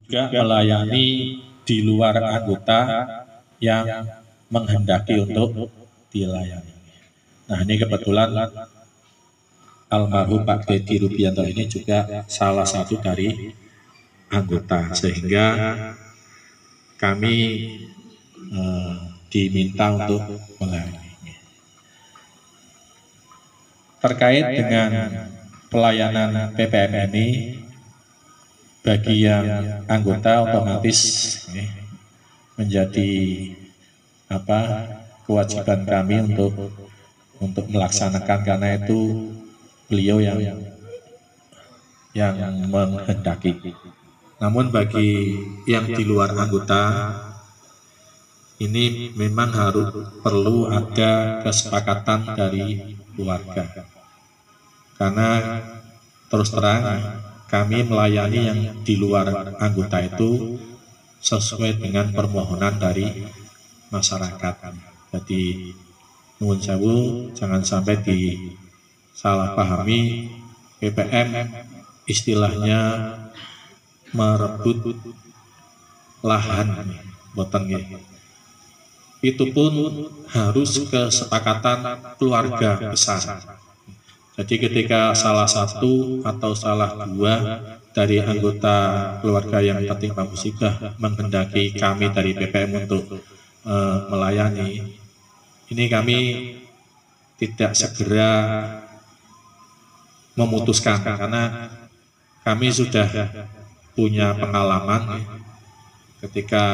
juga melayani di luar anggota yang menghendaki untuk dilayani. Nah, ini kebetulan almarhum Pak Dedi Rubianto ini juga salah satu dari anggota, sehingga kami diminta untuk melayani. Terkait dengan pelayanan PPM ini, bagi yang anggota otomatis menjadi kewajiban kami untuk melaksanakan, karena itu beliau yang menghendaki. Namun bagi yang di luar anggota ini memang perlu ada kesepakatan dari keluarga, karena terus terang kami melayani yang di luar anggota itu sesuai dengan permohonan dari masyarakat. Jadi nuwun sewu, jangan sampai disalahpahami, PPM istilahnya merebut lahan, boten nggih. Itu pun harus kesepakatan keluarga besar. Jadi ketika salah satu atau salah dua dari anggota keluarga yang tertimpa musibah menghendaki kami dari PPM untuk melayani, ini kami tidak segera memutuskan, karena kami sudah punya pengalaman ketika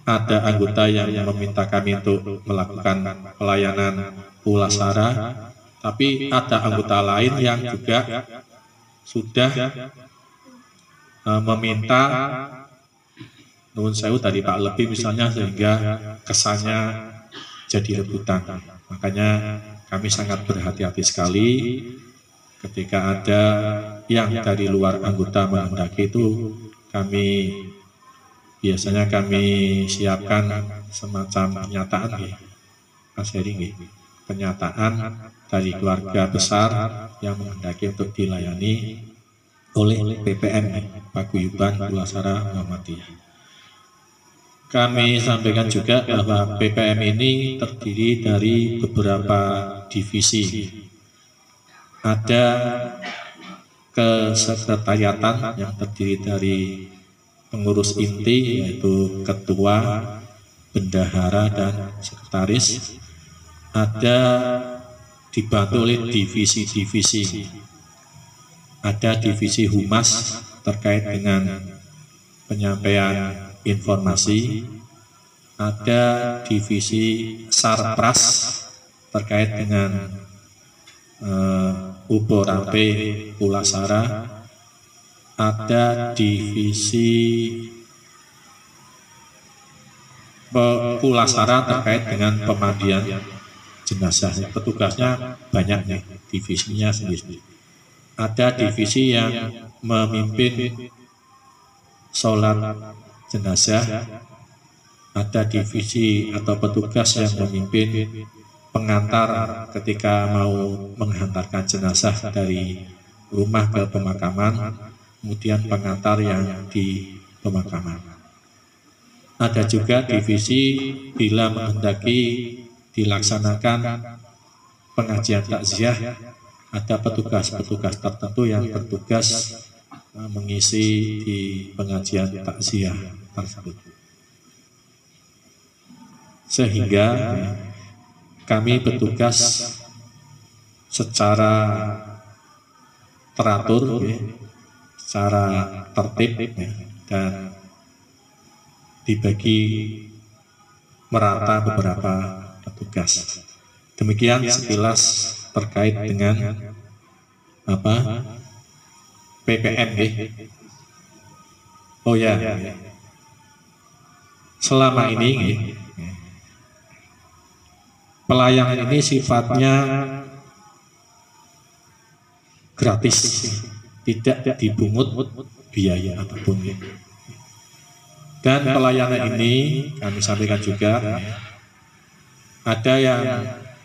ada anggota yang meminta kami untuk melakukan pelayanan pulasara, tapi ada anggota lain yang juga sudah meminta nuwun sewu dari Pak Lebih misalnya, sehingga kesannya jadi rebutan. Makanya kami sangat berhati-hati sekali ketika ada yang dari luar anggota menghendaki itu. Biasanya kami siapkan semacam pernyataan, Mas Heri, pernyataan dari keluarga besar yang menghendaki untuk dilayani oleh PPM Paguyuban Pulasara Muhammadiyah. Kami sampaikan juga bahwa PPM ini terdiri dari beberapa divisi. Ada kesekretariatan yang terdiri dari pengurus inti, yaitu ketua, bendahara, dan sekretaris. Ada dibantu oleh divisi-divisi. Ada divisi humas terkait dengan penyampaian informasi. Ada divisi sarpras terkait dengan uborampe pulasara. Ada divisi pulasara terkait dengan pemandian jenazah. Petugasnya banyak nih, divisinya sendiri. Ada divisi yang memimpin sholat jenazah. Ada divisi atau petugas yang memimpin pengantar ketika mau menghantarkan jenazah dari rumah ke pemakaman, kemudian pengantar yang di pemakaman. Ada juga divisi bila menghendaki dilaksanakan pengajian takziah, ada petugas-petugas tertentu yang bertugas mengisi di pengajian takziah tersebut. Sehingga kami bertugas secara teratur, secara tertib, dan dibagi merata beberapa petugas. Demikian sekilas terkait dengan PPM. Oh ya, selama ini pelayanan ini sifatnya gratis, tidak dibungut biaya apapun. Dan pelayanan ini kami sampaikan juga, ada yang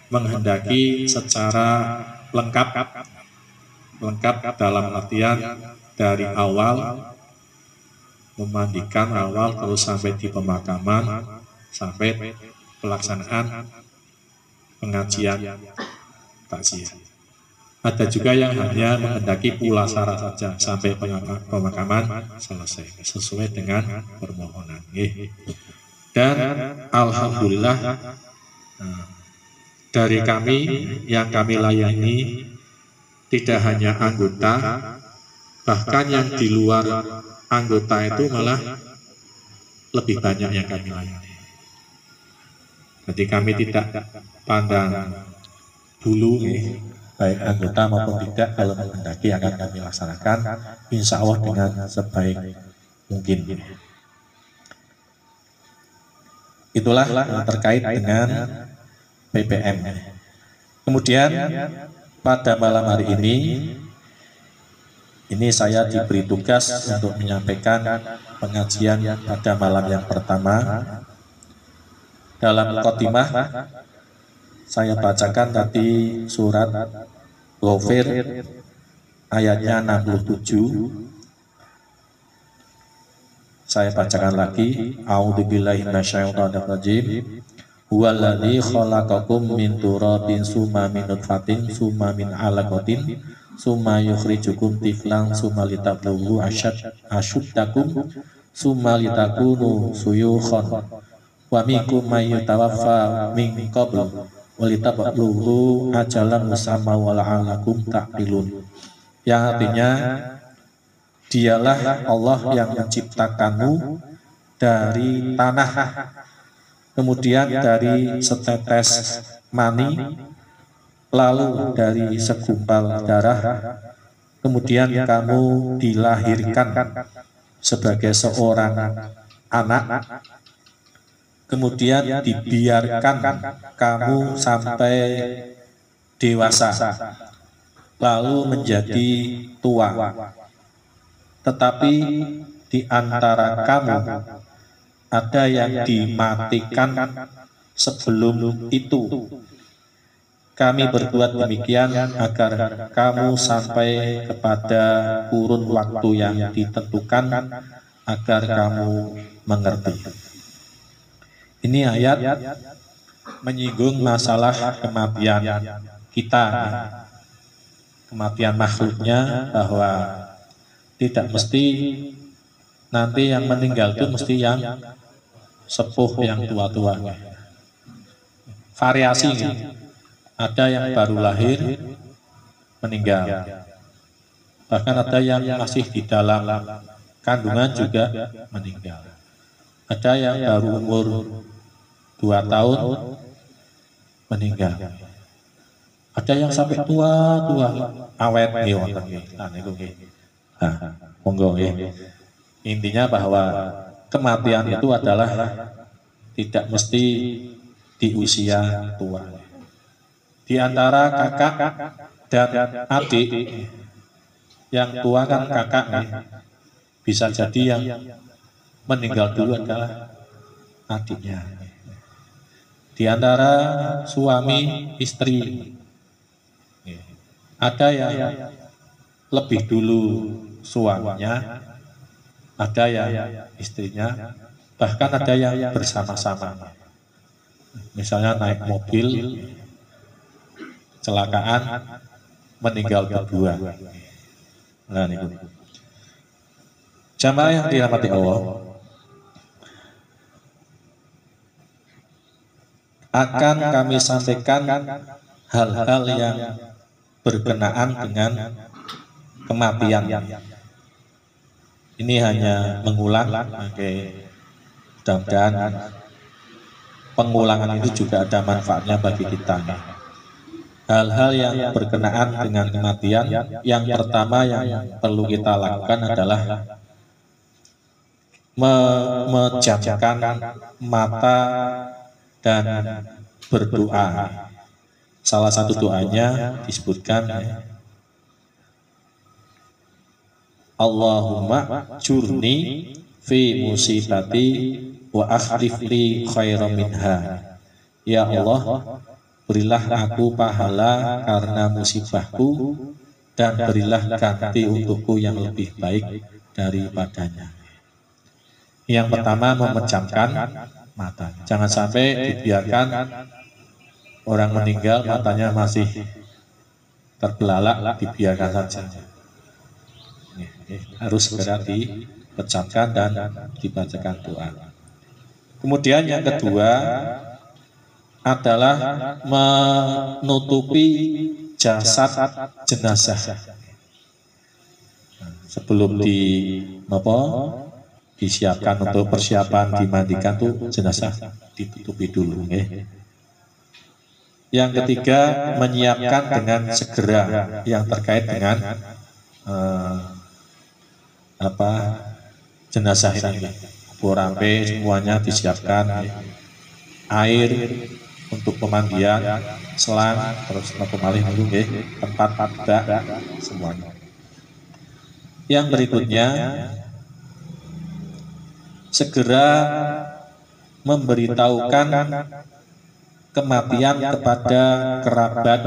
menghendaki secara lengkap dalam artian dari awal memandikan awal terus sampai di pemakaman, sampai pelaksanaan pengajian takziah. Ada juga yang hanya menghendaki pulasara saja sampai pemakaman selesai sesuai dengan permohonan. Dan alhamdulillah dari kami yang kami layani tidak hanya anggota, bahkan yang di luar anggota itu malah lebih banyak yang kami layani. Jadi kami tidak pandang bulu, baik anggota maupun tidak, kalau menghendaki akan kami laksanakan, insya Allah dengan sebaik mungkin. Itulah terkait dengan BBM. Kemudian pada malam hari ini saya diberi tugas untuk menyampaikan pengajian pada malam yang pertama. Dalam khotimah saya bacakan tadi surat Ghafir ayatnya 67. Saya bacakan lagi. A'udzubillahi minasyaitonirrajim. Huwallazi khalaqakum min turabin summa min nutfatin summa min 'alaqatin summa yukhrijukum tiflan summa litablughu asyuddakum summa litakunu suyukhan wa minkum may yutawaffa min qabl wa litablughu ajalan musamma wa la'allakum ta'qilun. Yang artinya, dialah Allah yang menciptakanmu dari tanah, kemudian dari setetes mani, lalu dari segumpal darah, kemudian kamu dilahirkan sebagai seorang anak, kemudian dibiarkan kamu sampai dewasa, lalu menjadi tua. Tetapi di antara kamu ada yang dimatikan sebelum itu. Kami berbuat demikian agar kamu sampai kepada kurun waktu yang ditentukan, agar kamu mengerti. Ini ayat menyinggung masalah kematian kita, kematian makhluknya, bahwa tidak mesti nanti yang meninggal itu mesti yang sepuh, yang tua-tua. Variasi, ada yang baru lahir meninggal, bahkan ada yang masih di dalam kandungan juga meninggal. Ada yang baru umur 2 tahun meninggal. Ada yang sampai tua-tua awet monggo. Intinya bahwa kematian itu adalah tidak mesti di usia tua. Di antara kakak dan adik, yang tua kan kakak nih, bisa jadi yang meninggal dulu adalah adiknya. Di antara suami istri, ada yang lebih dulu suaminya, ada yang istrinya, bahkan ada yang bersama-sama. Misalnya naik mobil, kecelakaan, meninggal berdua. Nah, ini jamaah yang dirahmati Allah, akan kami sampaikan hal-hal yang berkenaan dengan kematian. Ini hanya mengulang, mudah-mudahan pengulangan itu juga ada manfaatnya bagi kita. Hal-hal yang berkenaan dengan kematian, yang pertama yang perlu kita lakukan adalah memejamkan mata dan berdoa. Salah satu doanya disebutkan, Allahumma jurni fi musibati wa akhlif li khairan minha. Ya Allah, berilah aku pahala karena musibahku, dan berilah ganti untukku yang lebih baik daripadanya. Yang pertama memejamkan mata. Jangan sampai dibiarkan orang meninggal matanya masih terbelalak, dibiarkan saja. Harus segera dipejamkan dan dibacakan doa. Kemudian yang kedua adalah menutupi jasad jenazah. Sebelum disiapkan untuk persiapan dimandikan tuh jenazah ditutupi dulu. Yang ketiga menyiapkan dengan segera yang terkait dengan jenazah ini. Borampe semuanya disiapkan, air untuk pemandian, selang, terus malih dulu tempat bak semuanya. Yang berikutnya segera memberitahukan kematian kepada kerabat,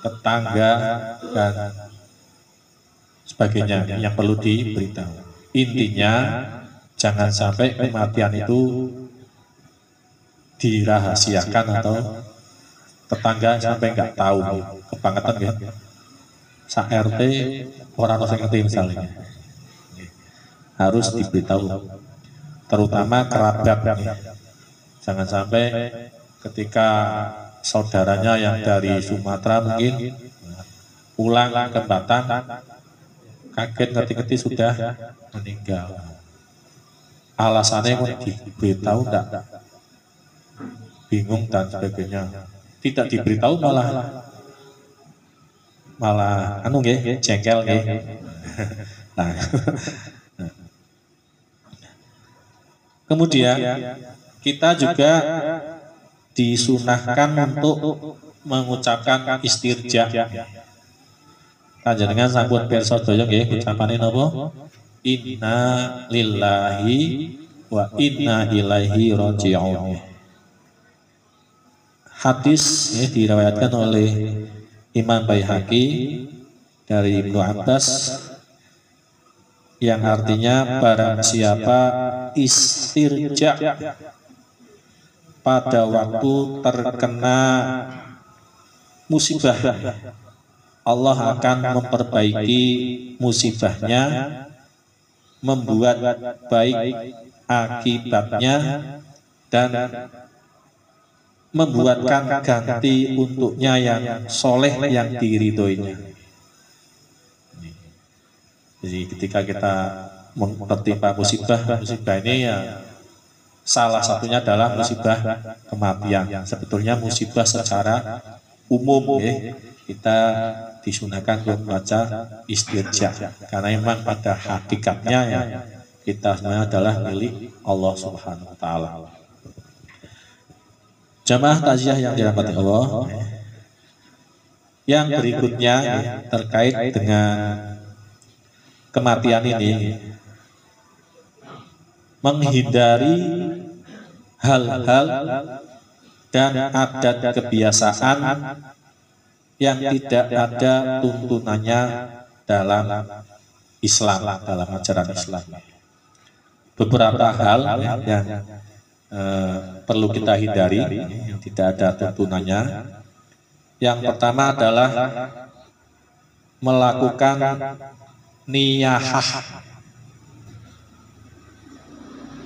tetangga dan sebagainya yang perlu diberitahu. Intinya jangan sampai kematian itu dirahasiakan atau tetangga sampai nggak tahu. Kebangetan ya. Sa RT orang yang ngerti misalnya. Harus diberitahu. Terutama kerabat. Jangan sampai ketika saudaranya yang dari Sumatera mungkin pulang ke Batam, kaget ngerti-ngerti sudah meninggal. Alasannya mau diberitahu enggak? Bingung dan sebagainya. Tidak diberitahu malah jengkel Nah. Kemudian kita juga disunahkan untuk mengucapkan istirja. Panjenengan sampun pirsa sedaya nggih ucapane napa? Inna lillahi wa inna ilaihi raji'un. Hadis diriwayatkan oleh Imam Baihaqi dari Ibnu Abbas yang artinya barang siapa istirja pada waktu terkena musibah, Allah akan memperbaiki musibahnya, membuat baik akibatnya, dan membuatkan ganti untuknya yang soleh yang diridhoinya. Jadi ketika kita menerima musibah ini ya salah satunya adalah musibah kematian. Sebetulnya musibah secara umum kita disunahkan untuk membaca istirja karena memang pada hakikatnya ya kita sebenarnya adalah milik Allah Subhanahu wa taala. Jamaah takziah yang dirahmati Allah. Yang berikutnya terkait dengan kematian ini, menghindari hal-hal dan adat kebiasaan yang tidak ada tuntunannya dalam Islam, dalam ajaran Islam. Beberapa hal yang perlu kita hindari yang tidak ada tuntunannya. Yang pertama adalah melakukan niyahah.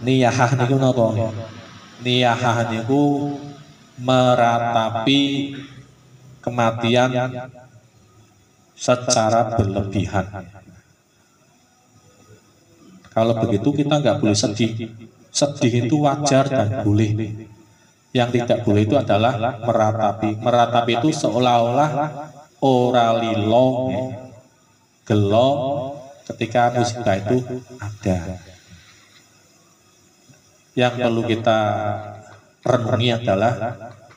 Niyahah niku napa? Niyahah niku meratapi kematian secara berlebihan. Kalau begitu kita nggak boleh sedih. Sedih itu wajar dan boleh. Yang tidak boleh itu adalah meratapi. Meratapi itu seolah-olah ora lilo, gelo ketika musibah itu ada. Yang perlu kita renungi adalah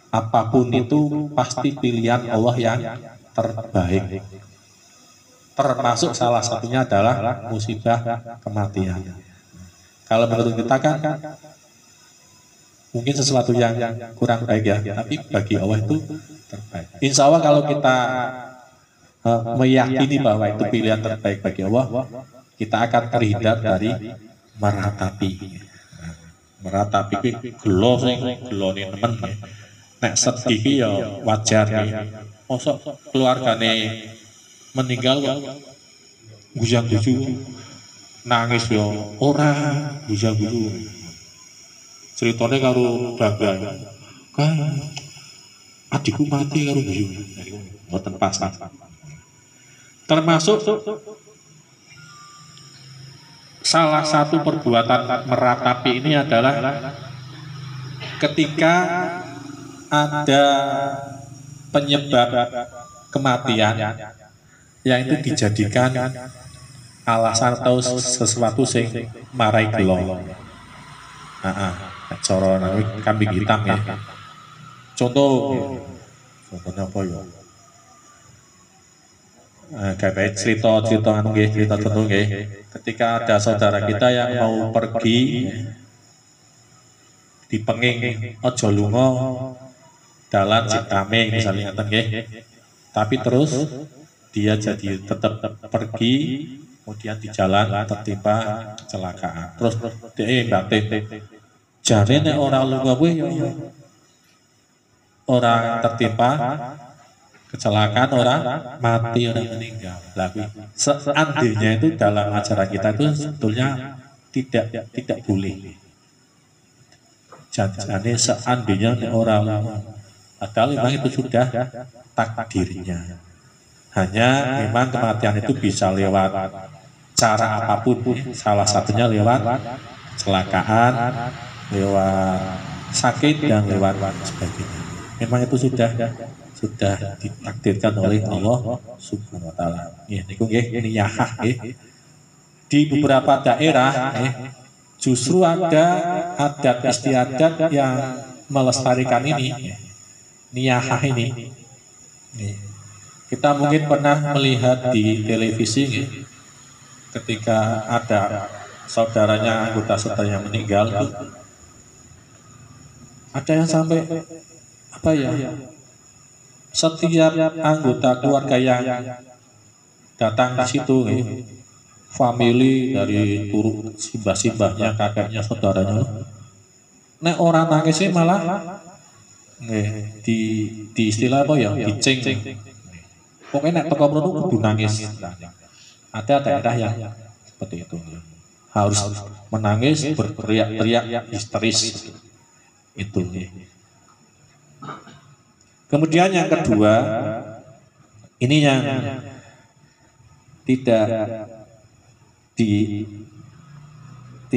apapun itu pasti pilihan Allah yang terbaik. Termasuk salah satunya adalah musibah kematian. Kalau menurut kita kan mungkin sesuatu yang kurang baik ya, tapi bagi Allah itu terbaik. Insya Allah kalau kita meyakini bahwa itu pilihan terbaik bagi Allah, kita akan terhindar dari meratapi. Meratapi kuwi gelo sing gelone nemen. Nek sedih ki ya wajar ya. Mosok keluargane meninggal kok gujang-guju nangis ya ora gujang-guju. Ceritane karo Bangga. Kan adikku mati karo guyu. Mboten pas. Termasuk salah satu perbuatan meratapi ini adalah ketika ada penyebab kematian yang itu dijadikan alasan atau sesuatu sing marai gelo. Cara kambing hitam ya. Contohnya apa ya? Kayak cerita anu nggih, cerita contoh nggih. Ketika ada saudara kita yang mau pergi dipenging aja lunga dalan Citame misalnya ngoten nggih. Tapi terus dia jadi tetap pergi, kemudian di jalan tertimpa kecelakaan. Terus dia batin. Jare nek ora lunga kuwi ya ora tertimpa kecelakaan, orang mati, orang meninggal. Seandainya itu dalam acara kita itu sebetulnya tidak boleh. Jangan seandainya orang, padahal memang itu sudah takdirnya. Hanya memang kematian itu bisa lewat cara apapun. Salah satunya lewat kecelakaan, lewat sakit dan lewat sebagainya. Memang itu sudah ditakdirkan oleh Allah Subhanahu wa taala. Niku nggih niyahah nggih. Di beberapa daerah justru ada adat istiadat yang melestarikan ini. Niyahah ini. Kita mungkin pernah melihat di televisi ketika ada saudaranya, anggota saudara yang meninggal, ada yang sampai apa ya? Setiap anggota keluarga yang datang di situ, family dari turun simbah-simbahnya, kakeknya, saudaranya, nek orang nangisnya malah di istilah apa ya, dicing. Pokoknya nek teko mrono kudu nangis. Ada daerah yang seperti itu, harus menangis, berteriak-teriak histeris itu. Kemudian yang kedua, ini yang tidak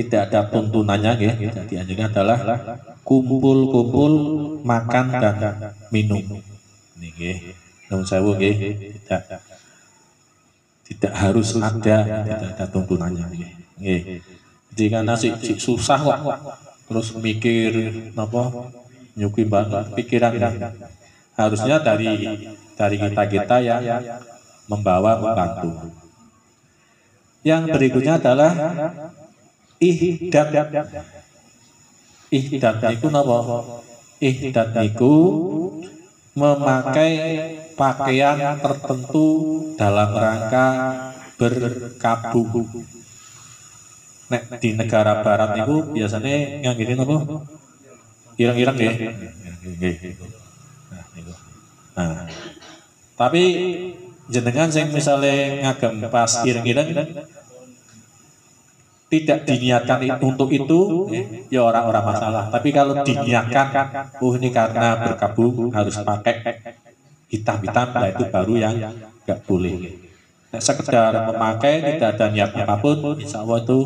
ada tuntunannya, tidak dianjurkan adalah kumpul-kumpul makan dan minum. Ini, namun saya tidak harus ada, tidak ada tuntunannya. Jadi karena susah kok, terus mikir apa, nyuki banget pikiran. Harusnya dari kita yang membantu. Yang berikutnya adalah ihdad. Ihdad niku napa? Ihdad niku memakai pakaian tertentu dalam rangka berkabung. Nek di negara barat niku biasanya nganggirin apa? Ireng-ireng nggih. Nah, tapi jenengan sing misalnya ngagem pas ireng-ireng tidak diniatkan untuk itu, ya orang-orang masalah. Tapi kalau diniatkan, ini karena berkabung harus pakai hitam-hitam, nah itu baru yang nggak boleh. Nah, sekedar memakai tidak ada niat apapun, insya Allah itu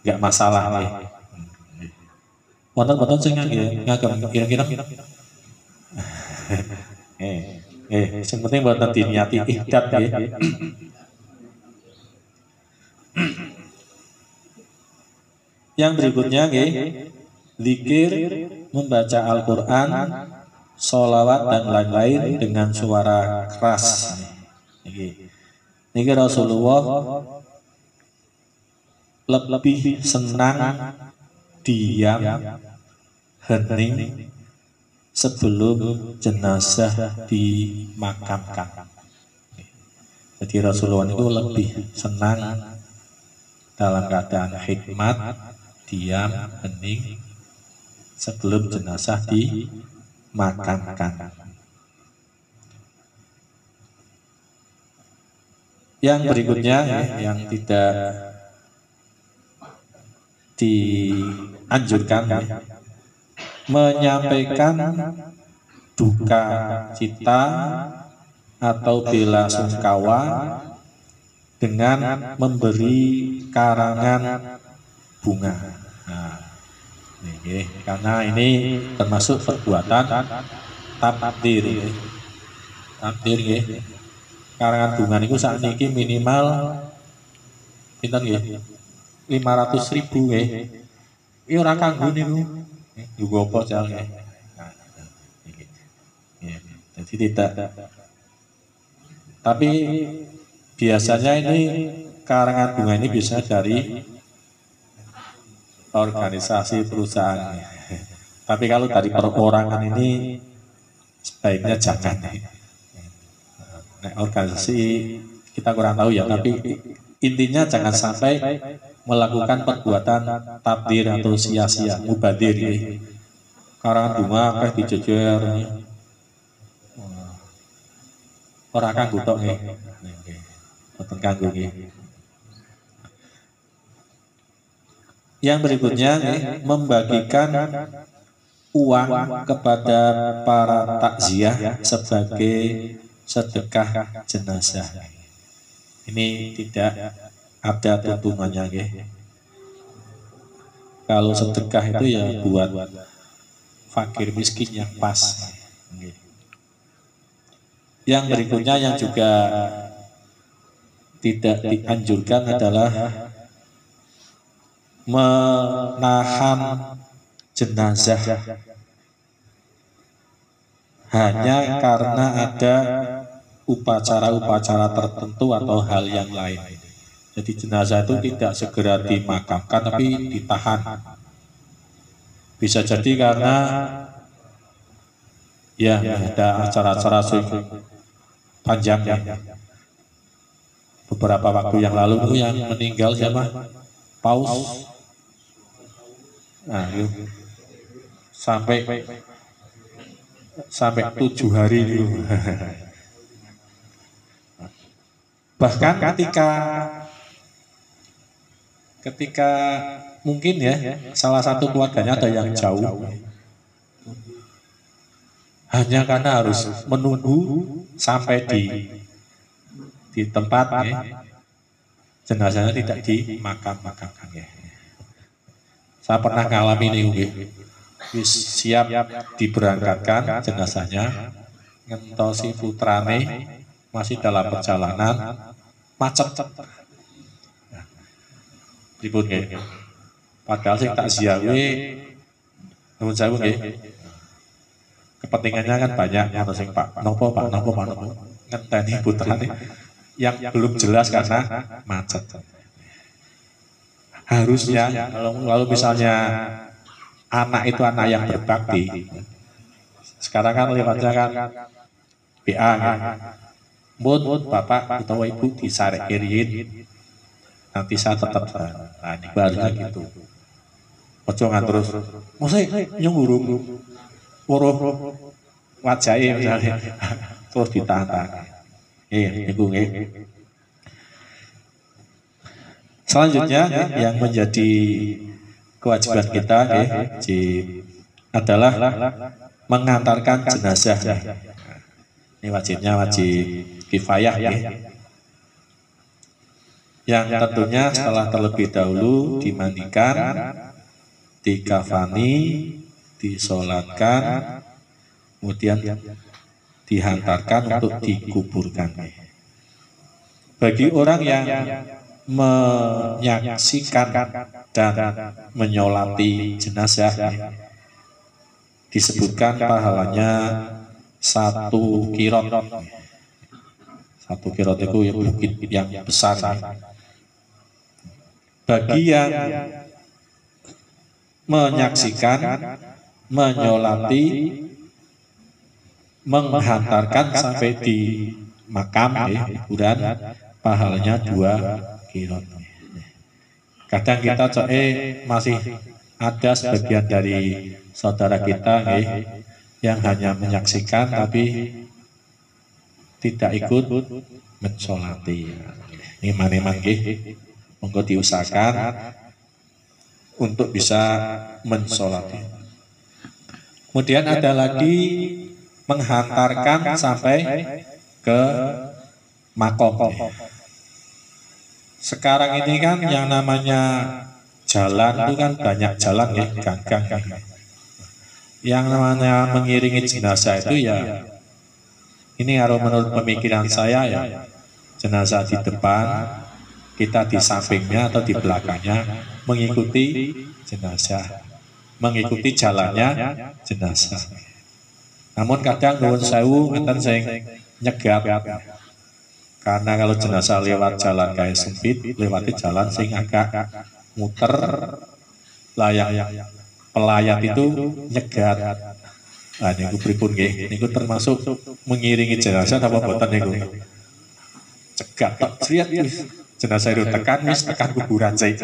nggak masalah. Wonten sing ngagem ireng-ireng. Yang penting buat nanti niati ihdad ya. Yang berikutnya zikir, membaca Al-Quran, sholawat dan lain-lain dengan suara keras. Niki Rasulullah lebih senang diam, hening sebelum jenazah dimakamkan. Jadi Rasulullah itu lebih senang dalam keadaan hikmat, diam, hening sebelum jenazah dimakamkan. Yang berikutnya yang tidak dianjurkan menyampaikan duka cita atau bela sungkawa dengan memberi karangan bunga. Nah, ini, karena ini termasuk perbuatan takdir. Takdir ya. Karangan bunga niku saat ini minimal pinten nggih? 500.000 nggih. Iki ora kanggo niku. Juga apa jal nggih. Jadi tidak. Tapi biasanya ini karangan bunga ini bisa dari organisasi perusahaan. Tapi kalau dari perorangan ini sebaiknya jangan. Nah, organisasi kita kurang tahu ya, tapi intinya jangan sampai melakukan perbuatan tabdir atau sia-sia, mubadir. Karangan bunga kayak dijejer. Orang kanggo tok nggih. Boten kanggo nggih. Yang berikutnya membagikan uang kepada para takziah sebagai sedekah jenazah. Ini tidak ada tuntunannya nggih. Kalau sedekah itu ya buat fakir miskin yang pas. Yang berikutnya yang juga tidak dianjurkan adalah menahan jenazah hanya karena ada upacara-upacara tertentu atau hal yang lain. Jadi jenazah itu tidak segera dimakamkan tapi ditahan. Bisa jadi karena ya ada acara-acara panjang ya. Beberapa waktu yang lalu itu yang meninggal siapa? Paus. Nah, sampai 7 hari dulu. Bahkan ketika mungkin ya salah satu keluarganya ada yang jauh, hanya karena harus menunggu sampai di tempat ya, jenazahnya tidak dimakamkan ya. Saya pernah ngalami ini, siap diberangkatkan jenazahnya, ngentosi putrane masih dalam perjalanan macet. Ribut nggih. Padahal sing tak ziawe nuwun sewu nggih. Kepentingannya kan banyak, ngono sing Pak. Nopo ngenteni putrane yang belum jelas karena macet. Harusnya kalau misalnya anak itu anak yang berbakti, sekarang kan lewatnya kan PA kan, Bun, bapak atau ibu disarek kiriin, nanti saya tetap nah ini barunya gitu. Ojo terus, musik yang burung, uruh wajahnya misalnya, terus ditahan. Ibu Selanjutnya yang menjadi kewajiban kita adalah mengantarkan jenazah. Ini wajibnya wajib kifayah yang tentunya setelah terlebih dahulu dimandikan, dikafani, disolatkan, kemudian dihantarkan untuk dikuburkan. Bagi orang yang menyaksikan dan menyolati jenazah disebutkan pahalanya 1 kirot. 1 kirot itu ya bukit yang besar. Bagi yang menyaksikan, menyolati, menghantarkan sampai di makam kuburan, pahalanya 2 kirot. Kadang kita masih ada sebagian dari saudara kita yang hanya menyaksikan tapi tidak ikut mensolati. Ini mana-mana monggo diusahakan untuk bisa mensolati. Kemudian ada lagi menghantarkan sampai ke makom. Sekarang ini kan yang namanya jalan itu kan banyak jalan gang-gang. Yang namanya mengiringi jenazah itu ya, ini kalau menurut pemikiran saya ya, jenazah di depan, kita di sampingnya atau di belakangnya mengikuti jenazah, mengikuti jalannya jenazah. Namun kadang nuwun sewu ngeten sing nyegap, karena kalau jenazah lewat jalan kayak sempit, lewati jalan sing agak muter, pelayat itu nyegat. Nah, niku pripun nggih? Niku termasuk mengiringi jenazah apa boten niku? Cegat tok criat wis. Jenazah itu tekan kuburan saya.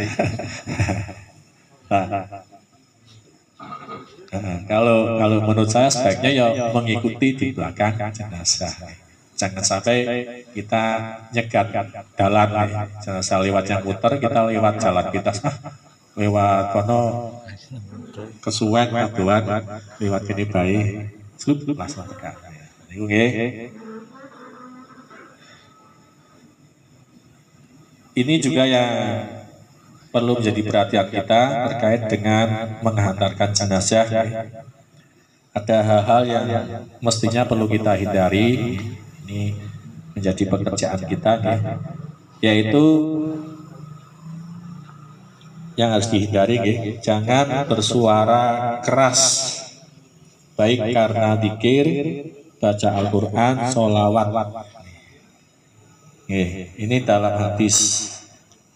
Kalau menurut saya sebaiknya ya mengikuti di belakang jenazah. Jangan sampai kita nyegat jalan jenazah lewat yang muter, kita lewat jalan kita lewat kono kesuwen kaduan lewat kene bae slup langsung tekan. Niku nggih. Ini juga yang perlu menjadi perhatian kita terkait dengan menghantarkan jenazah. Ada hal-hal yang mestinya perlu kita hindari. Ini menjadi pekerjaan kita, yaitu yang harus dihindari, jangan bersuara keras, baik karena dzikir, baca Al-Quran, sholawat. Ini dalam hadis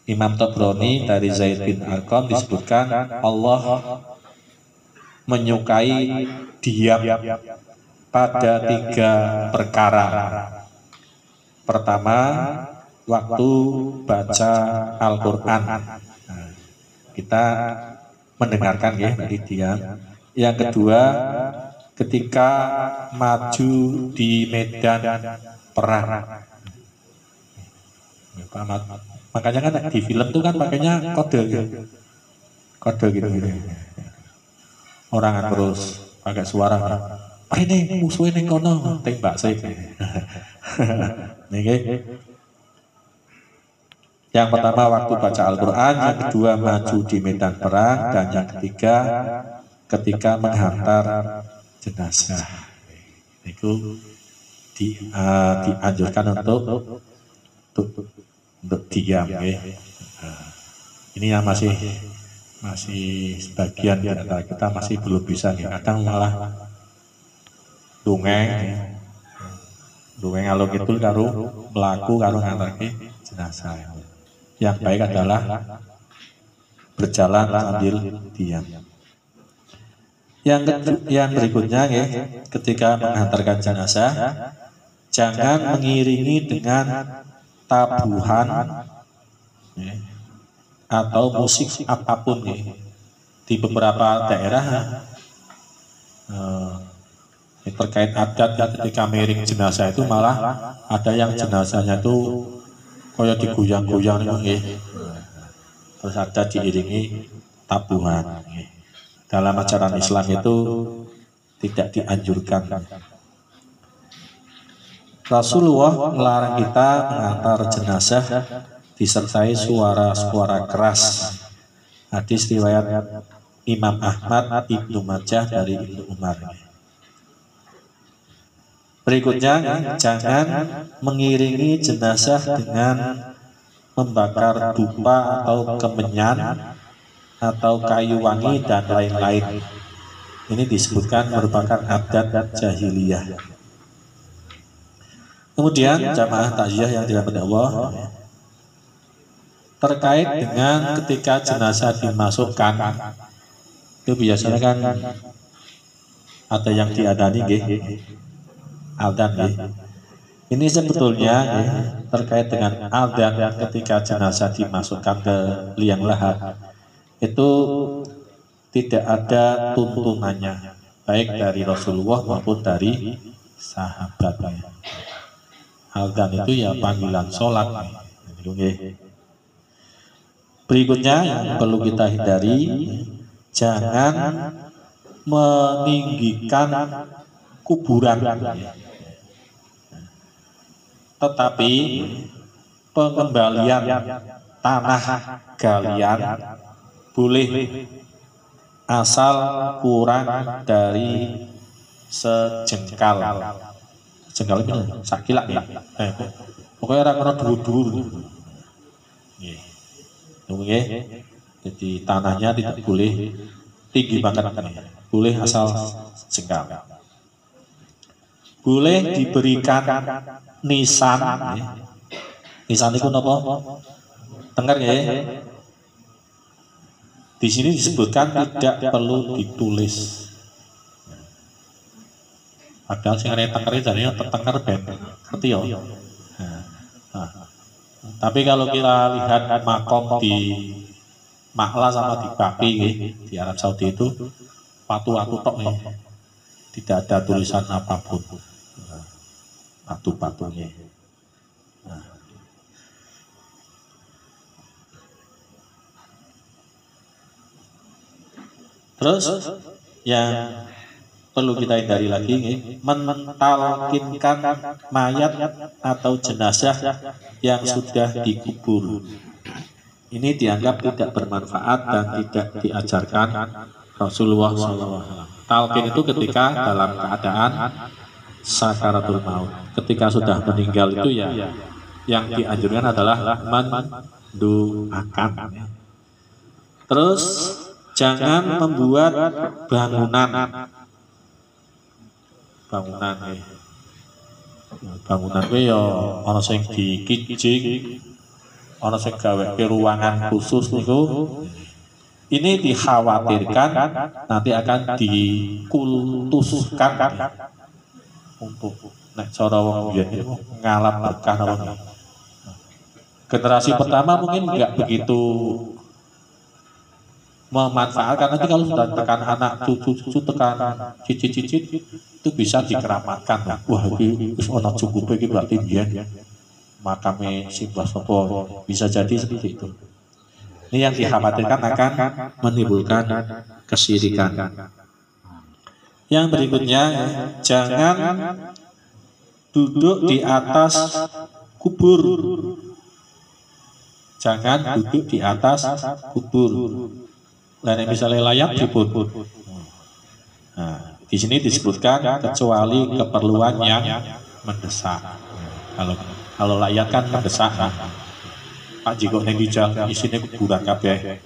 Imam Tabrani dari Zaid bin Arqam disebutkan Allah menyukai diam pada 3 perkara. Pertama, waktu baca Al-Quran. Kita mendengarkan dari diam. Yang kedua, ketika maju di medan perang. Makanya kan di film itu kan pakainya kode gitu. Orang terus pakai suara. Ini musuhnya ning kono, tembak saya. Yang pertama waktu baca Al-Quran, yang kedua maju di medan perang, dan yang ketiga ketika menghantar jenazah. Itu dianjurkan untuk diam. Ini yang masih sebagian di antara kita masih belum bisa. Kadang malah dongeng kalau gitu karo melaku karo ngantarke jenazah. Yang baik adalah berjalan sambil diam. Yang berikutnya ketika menghantarkan jenazah, jangan mengiringi dengan tabuhan atau musik apapun. Di beberapa daerah terkait adat ketika miring jenazah itu malah ada yang jenazahnya itu kayak digoyang-goyang terus ada diiringi tabuhan. Dalam ajaran Islam itu tidak dianjurkan. Rasulullah melarang kita mengantar jenazah disertai suara-suara keras. Hadis riwayat Imam Ahmad, Ibnu Majah dari Ibnu Umar. Berikutnya, jangan mengiringi jenazah dengan membakar dupa atau kemenyan atau kayu wangi dan lain-lain. Ini disebutkan merupakan adat jahiliyah. Kemudian jamaah takziah yang dirahmati Allah, terkait dengan ketika jenazah dimasukkan, itu biasanya kan ada yang diadani, adzan. Ini sebetulnya terkait dengan adzan ketika jenazah dimasukkan ke liang lahat itu tidak ada tuntunannya, baik dari Rasulullah maupun dari sahabatnya. Adzan itu ya panggilan sholat. Berikutnya yang perlu kita hindari, jangan meninggikan kuburan. Tetapi pengembalian tanah galian boleh asal kurang dari sejengkal. Sejengkal itu sakilak ya. Pokoknya orang dulu-dulu. Jadi tanahnya tidak boleh tinggi banget, boleh asal sejengkal. Boleh diberikan nisan. Nisan itu apa? Dengar ya. Di sini disebutkan tidak perlu ditulis. Padahal sing arep tengere jane tetengker ben ngerti ya. Tapi kalau kita lihat makom di Makla sama di Baki di Arab Saudi itu patu-patu tok nih. Tidak ada tulisan apapun. Patu-patunya. Terus yang perlu kita hindari lagi, mentalkinkan mayat atau jenazah yang sudah dikubur. Ini dianggap tidak bermanfaat dan tidak diajarkan Rasulullah SAW. Talqin itu ketika dalam keadaan sakaratul maut. Ketika sudah meninggal itu ya yang dianjurkan adalah mendoakan. Terus jangan membuat bangunan ya ana sing dikijing, ana sing gawe ruangan khusus niku. Ini dikhawatirkan nanti akan dikultuskan untuk cara wong biyen ngalap berkah napa. Generasi pertama mungkin enggak begitu memanfaatkan, nanti kalau sudah tekan anak cucu tekan cicit itu bisa dikeramatkan. Wah ini ono cukup iki berarti biyen makame Simbah Sopo, bisa jadi seperti itu. Ini yang dikhawatirkan akan menimbulkan kesyirikan. Yang berikutnya, jangan duduk di atas kubur. Jangan duduk di atas kubur. Dan misalnya layak dipun. Nah, di sini disebutkan kecuali keperluan yang mendesak. Kalau layak kan mendesak. Pak jika ning dijal isine kuburan kabeh.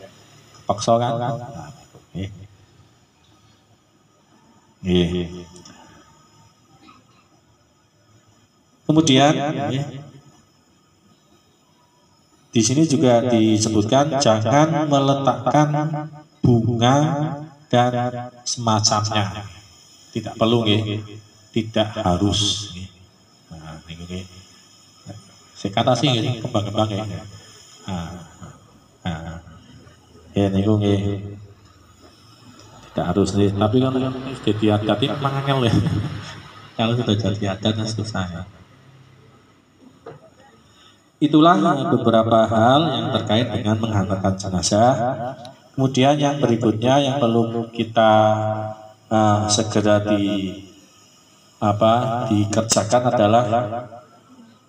Paksa kan? Kemudian di sini juga disebutkan jangan meletakkan bunga dan semacamnya. Tidak perlu tidak harus. Nah, ini saya kata sih kembang-kembang ya. Ya niku tidak harus nih, tapi kan jadi adat ini mangangel ya. Kalau sudah jadi adat susah ya. Itulah beberapa hal yang terkait dengan menghantarkan jenazah. Kemudian yang berikutnya yang perlu kita segera dikerjakan adalah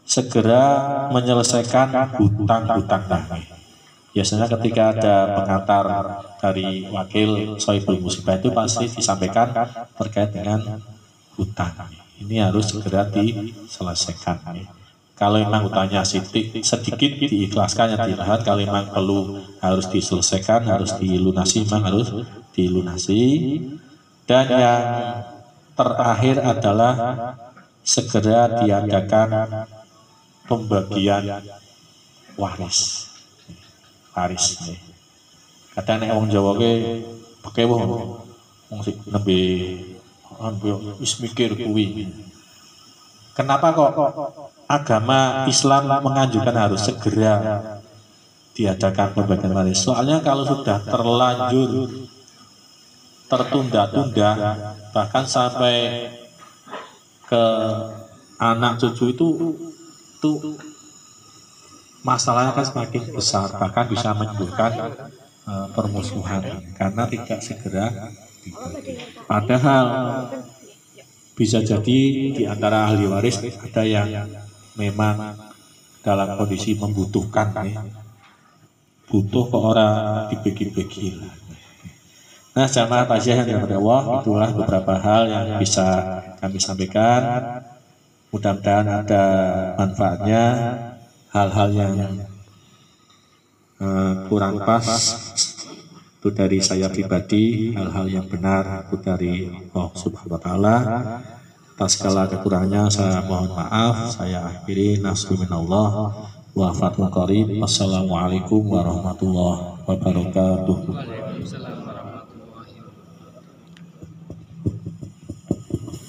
segera menyelesaikan hutang-hutang kami. Biasanya ketika ada pengantar dari wakil Sohibul Musibah itu pasti disampaikan terkait dengan hutang. Ini harus segera diselesaikan. Kalau memang hutangnya sedikit diikhlaskan ya dilihat. Kalau memang perlu harus diselesaikan, harus dilunasi, memang harus dilunasi. Dan yang terakhir adalah segera diadakan pembagian waris. Kadang nek wong Jawa ke pekewo wong sing nembe wis mikir kuwi. Kenapa kok agama Islam menganjurkan harus segera diadakan pembagian waris. Soalnya kalau sudah terlanjur tertunda-tunda, bahkan sampai ke anak cucu itu masalahnya kan semakin besar, bahkan bisa menimbulkan permusuhan karena tidak segera dibagi. Padahal bisa jadi di antara ahli waris ada yang memang dalam kondisi membutuhkan, butuh ke orang dibagi-bagi. Nah, jamaah takziah yang dirahmati Allah, itulah beberapa hal yang bisa kami sampaikan. Mudah-mudahan ada manfaatnya. Hal-hal yang kurang pas itu dari saya pribadi, hal-hal yang benar itu dari Allah Subhanahu wa Ta'ala. Atas segala kekurangannya saya mohon maaf. Saya akhiri, nasru minallah wa fathul qarib. Wassalamualaikum warahmatullahi wabarakatuh.